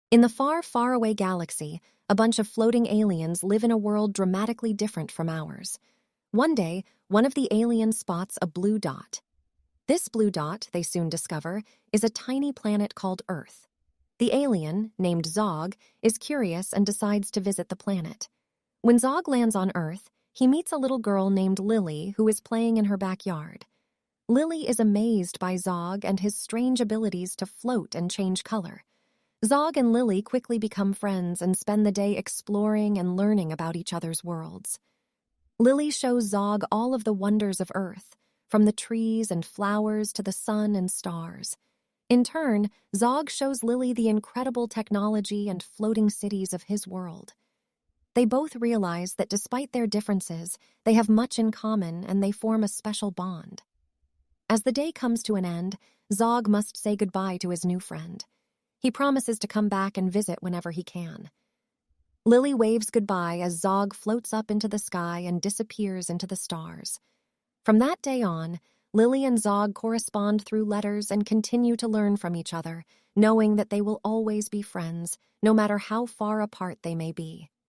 In the far, far away galaxy, a bunch of floating aliens live in a world dramatically different from ours. One day, one of the aliens spots a blue dot. This blue dot, they soon discover, is a tiny planet called Earth. The alien, named Zog, is curious and decides to visit the planet. When Zog lands on Earth, he meets a little girl named Lilly who is playing in her backyard. Lilly is amazed by Zog and his strange abilities to float and change color. Zog and Lilly quickly become friends and spend the day exploring and learning about each other's worlds. Lilly shows Zog all of the wonders of Earth, from the trees and flowers to the sun and stars. In turn, Zog shows Lilly the incredible technology and floating cities of his world. They both realize that despite their differences, they have much in common and they form a special bond. As the day comes to an end, Zog must say goodbye to his new friend. He promises to come back and visit whenever he can. Lilly waves goodbye as Zog floats up into the sky and disappears into the stars. From that day on, Lilly and Zog correspond through letters and continue to learn from each other, knowing that they will always be friends, no matter how far apart they may be.